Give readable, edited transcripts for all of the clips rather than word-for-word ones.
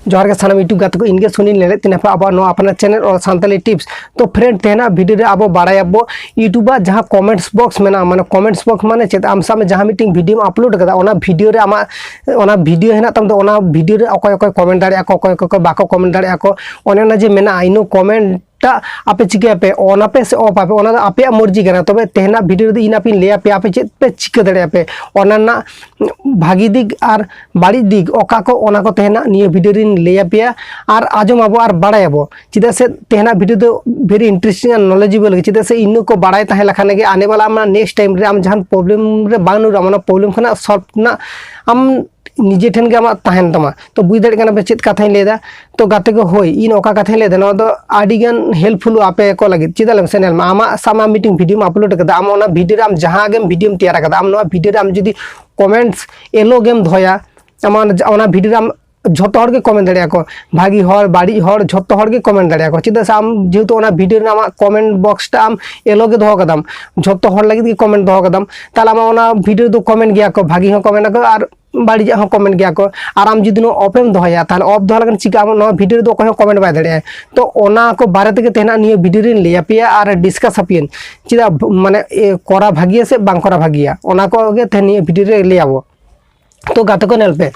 जोहार के सानाम यूट्यूब गाते को इनके सुनी ले तीन अब अपना चैनल और सानताली टिप्स। तो फ्रेंड तेना वीडियो रे अब बाड़ायाबो यूट्यूब जहाँ कमेंट्स बॉक्स में माने कमेंट्स बॉक्स माने चेत आम सामने जहाँ मीटिंग वीडियो अपलोड कदा ओना वीडियो रे आमा ओना वीडियो हेना तम तो ओना वीडियो रे अकोय अकोय कमेंट दाड़े को अकोय अकोय बाको कमेंट दाड़े को ओने ना जे मेना इनो कमेंट आपे चिके पे ऑन पे से ऑफ आपे ओना आपे मर्जी करना तबे तेना वीडियो इन आप ले पे आपे चेत पे चिके दड़े पे ओना भागी दिक और बाड़ी दिक ओका को ओना को तेना निये वीडियो इन ले पे और आजम आबो और बाड़ायाबो चेदा से तेना वीडियो दो वेरी इंटरेस्टिंग और नॉलेजेबल चेदा से इनु को बाड़ाय ताहे लखाने के आने वाला हम नेक्स्ट टाइम रे हम जहां प्रॉब्लम रे बांग नु रामना प्रॉब्लम खना सॉल्व ना हम निजे ठेन के आमा ताहेन तमा तो बुझ दाड़े कना पे चेत कथा लेदा तो गाते को होय इन ओका कथा लेदा न दो आडिगन हेल्पफुल आपे को लगे चेदा चैनल में आमा सामा मीटिंग वीडियो में अपलोड कदा आम ओना वीडियो रे आम जहां गेम वीडियो तैयार कदा आम नो वीडियो रे आम जदी कमेंट्स एलो गेम धोया आम ओना वीडियो रे आम झोतो हर के कमेंट दाड़े को भागी हर बाड़ी हर झोतो हर के कमेंट दाड़े को चेदा से आम जेहेतु ओना वीडियो रे आम कमेंट बॉक्स टा आम एलो के दो कदम झोतो हर लगे कमेंट दो कदम ताला आम ओना वीडियो दो कमेंट गया को भागी हो कमेंट को और बाड़ी हो कमेंट गया को और आम जुदी ऑफेम दोहया ताले ऑफ दोहा लगन चिका आम वीडियो दो कोई कमेंट बाय दाड़े तो ओना को बारे तक तेना निये वीडियो रे ले पेया और डिस्कस अपियन चिदा माने कोरा भागिया से बांग कोरा भागिया ओना को के तेनी वीडियो रे ले आवो तो गाते को नेल पे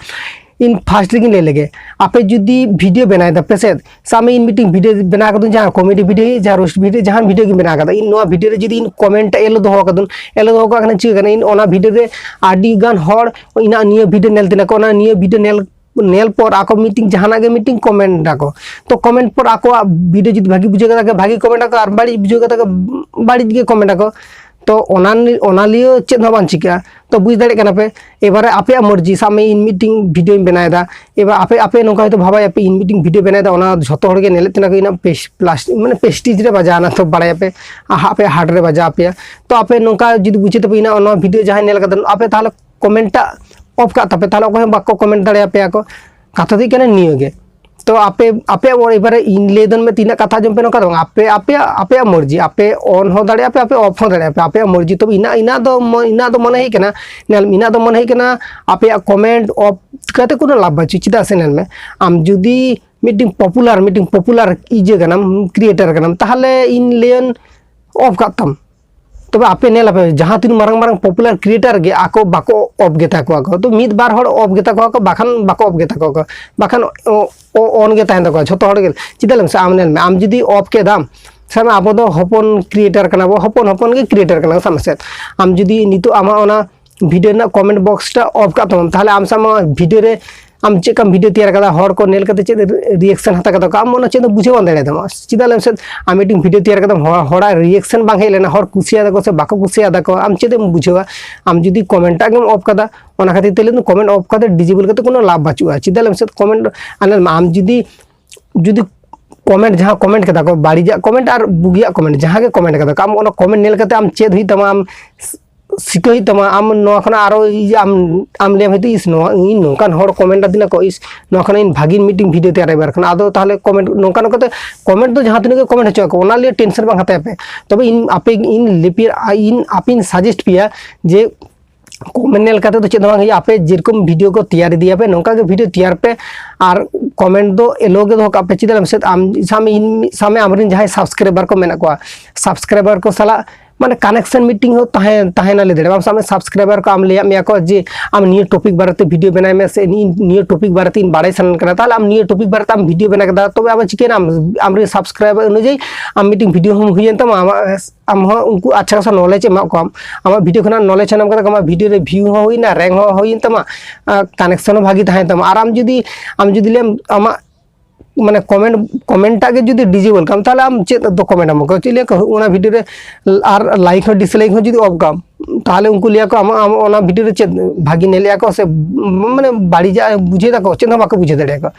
इन फास्ट लेकिन ले लगे आपे जुदी वीडियो बनाए दा पेसेद सामे इन मीटिंग वीडियो बना कर जहाँ कॉमेडी वीडियो जहाँ रोस्ट वीडियो जहाँ वीडियो की बना कर इन नोआ वीडियो रे जुदी इन कमेंट एलो दो कर एलो दो का चिका इन ओना वीडियो रे आडी गान हर इना निये वीडियो नेल तिना को ओना निये वीडियो नेल पर आको मीटिंग जहाना के मीटिंग कमेंट डाको तो कमेंट पर आको वीडियो जुदी भागी बुझे का भागी कमेंट डाको और बाड़ी बुझे का बाड़ी के कमेंट डाको तो ओना लियो चेत हो बान चिका तो बुझ दाड़े कना पे एबारे आपे मर्जी सामे इन मीटिंग वीडियो बनाएदा एबा आपे आपे नोका तो भाबा आपे इन मीटिंग वीडियो बनाएदा ओना झोतो हर के नेले तना को इना प्लास्टिक माने पेस्टिज रे बजाना तो बाड़े आपे हार्ड रे बजा पे तो आपे नोका जुदी बुझे तो इना ओना वीडियो जहां नेल कदन आपे ताले कमेंट ऑफ का तपे ताले को बाको कमेंट दाड़े आपे को कथा दी कने नियोगे तो आपे आपे और एबारे इन लेदन में तीना कथा जम पे नोका दो आपे आपे आपे मर्जी आपे ऑन हो दाड़े आपे आपे ऑफ हो दाड़े आपे मर्जी तो इना इना दो मन ही कना नेल इना दो मन ही कना आपे कमेंट ऑफ कते कोनो लाभ बाची चिदा से नेल में आम जुदी मीटिंग पॉपुलर इजे कनम क्रिएटर कनम ताहले इन लेन ऑफ कातम तब आपे नेल आपे जहाँ तीन मारंग मारंग पॉपुलर क्रिएटर गे आको बाको ऑफ गेता को तो मिद बार हर ऑफ गेता को बाखान बाको ऑफ गेता को बाखान ऑन गे ताहेन तको झोतो हर गे चिदालम से आम नेल में आम जुदी ऑफ के दाम सामे आबो दो हपन क्रिएटर कना बो हपन हपन के क्रिएटर कना समसे आम जुदी नितो आमा ओना वीडियो ना कमेंट बॉक्स टा ऑफ का तम ताहले आम सामा वीडियो रे आम चेकम वीडियो तैयार कदा हर को नेल कते चेद रिएक्शन हता कदा आम मोना चेद बुझे बन दाड़े दम चिदालम से आम मीटिंग वीडियो तैयार कदा हड़ा रिएक्शन बांग हे लेना हर कुसिया दा को से बाको कुसिया दा को आम चेद बुझेवा आम जुदी कमेंट आगम ऑफ कदा ओना खातिर तेले कमेंट ऑफ कदा डिजेबल कते कोनो लाभ बाचुआ चिदालम से कमेंट आनल आम जुदी कमेंट जहाँ कमेंट कदा को बाड़ीजा कमेंट और बुगिया कमेंट जहाँ के कमेंट कदा आम ओना कमेंट नेल कते आम चेद हुई तमा आम सिकई तमा आम नो खना आरो आम ले हयतो इस नो इन नोकान हर कमेंट दिना को इस नो खना इन भागिन मीटिंग वीडियो तैयार बार खना आदो ताहले कमेंट नोकान कते कमेंट तो जहाँ तिन के कमेंट हचो को ओना ले टेंशन बांग हते पे तबे इन आपे इन लिपिर इन आपिन सजेस्ट पिया जे कमेंट नेल कते तो चेद बांग आपे जेरकम वीडियो को तैयार दिया पे नोका के वीडियो तैयार पे और कमेंट दो एलो के दो आपे चिदल से आम सामे आमरिन जहां सब्सक्राइबर को मेना को सब्सक्राइबर को साला माने कनेक्शन मीटिंग हो ताहेना ले दे सामे सब्सक्राइबर को आम ले मिया को जे आम निये टॉपिक बारते वीडियो बनाए में से निये टॉपिक बारते इन बाड़े सन करा ताले आम निये टॉपिक बारते आम वीडियो बना कदा तबे आम चिके नाम आमरे सब्सक्राइबर अनुଯାयी आम मीटिंग वीडियो हम हुयन तम आम उनको अच्छा खासा नॉलेज एमा को आम वीडियो खना नॉलेज नाम कदा आम वीडियो रे व्यू हो होइना रैंक हो होइन तम कनेक्शन भागी ताहे तम आराम जुदी ले आम माने कमेंट आगे जुदी डिजेबल काम ताले आम चेद दो कमेंट आम को चिले को ओना वीडियो रे आर लाइक हो डिसलाइक हो जुदी ऑफ काम ताहले उनको लिया को आम ओना वीडियो रे चेद भागी नेलिया को से माने बाड़ी जा बुझे दा को चेद बाको बुझे दाड़े को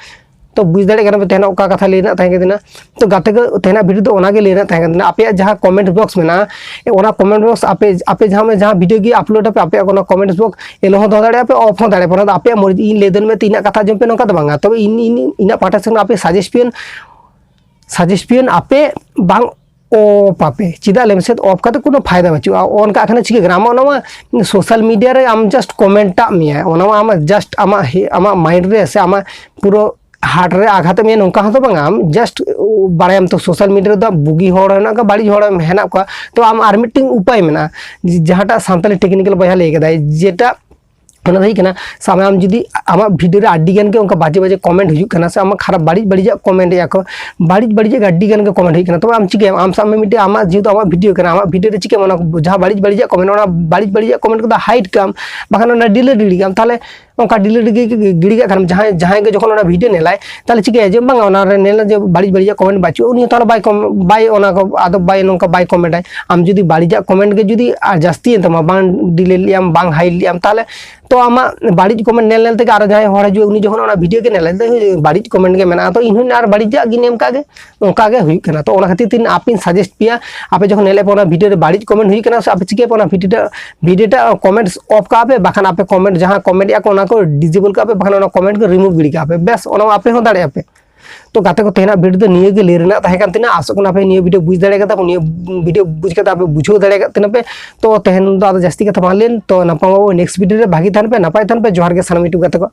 तो बुझ दाड़े कना पे तेना ओका कथा लेना ताहे के दिना तो गाते को तेना वीडियो तो ओना के लेना ताहे के दिना आपे जहां कमेंट बॉक्स में ना ओना कमेंट बॉक्स आपे जहां वीडियो की अपलोड पे आपे कमेंट बॉक्स एलो हो दाड़े आपे ऑफ हो दाड़े पर आपे मर्जी इन लेदन में तीना कथा जम पे नोका दबांगा तबे इन इना पाटा से आपे सजेस्ट पियन आपे बांग ओ पापे चिदा लेमसे ऑफ का तो कोनो फायदा बचुआ ऑन का अखना चिके ग्राम ओना सोशल मीडिया रे आम जस्ट कमेंट ता मिया ओना आम जस्ट आमा माइंड रे से आमा पूरा हार्ट रे आघात में नौका हो तो बांगा आम जस्ट बारायाम तो सोशल मीडिया रे बुगी होड़ है ना का बाड़ी होड़ हेना को तो आम आर मिटिंग उपाय मेना जहाटा सानताली टेक्निकल बया लई कदाय जेटा ओना दही कना सामे आम जुदी आमा वीडियो रे अड्डी गन के उनका बाजे बाजे कमेंट हुजुक कना से आमा खराब बाड़ी बाड़ी कमेंट या को बाड़ी अड्डी गन के कमेंट हुजुक कना तो आम चिके आम सामे मिटे आमा जेतु आमा वीडियो कना आमा वीडियो रे चिके ओना जहां बाड़ी कमेंट ओना बाड़ी कमेंट को हाइड काम बाखान ओना डिलीट काम ताले उनका डिलीट गिड़ी खान जहां के जखन वीडियो नेलाय ताले चिके जे बांगा ओना रे नेला जे बाड़ी कमेंट बाचु उनी ताले बाय ओना को आदो बाय नोंका बाय कमेंट आय आम जुदी बाड़ी कमेंट के जुदी जास्ती एंतमा बांग डिलीट लियाम बांग हाइड लियाम ताले तो आमा बाड़ी कमेंट नेल नेल तक आरो जहां हर हजू उनी जखन ओना वीडियो के नेलाय बाड़ी कमेंट के मेना तो इन आर बाड़ी गी नेम कागे ओंका गे हुई कना तो ओना खातिर तीन आपिन सजेस्ट पिया आपे जखन नेले पोना वीडियो रे बाड़ी कमेंट हुई कना आपे चिके पोना वीडियो कमेंट्स ऑफ का आपे बाखान आपे कमेंट जहां कमेंट या कोना को डिसेबल का आपे बाखान ओना कमेंट को रिमूव गिड़ी का आपे बस ओना आपे हो दाड़े आपे तो गाते को तेना वीडियो तो निये गे ले रेना ताहे कान तिना आसो कोना पे निये वीडियो बुझ दाड़े का निये वीडियो बुझ के आपे बुझो दाड़े का तिना पे तो तेहन तो आदो जास्ती का थमा लेन तो नपाओ नेक्स्ट वीडियो रे भागी थान पे नपाय थान पे जोहार के सनमिटू गाते को।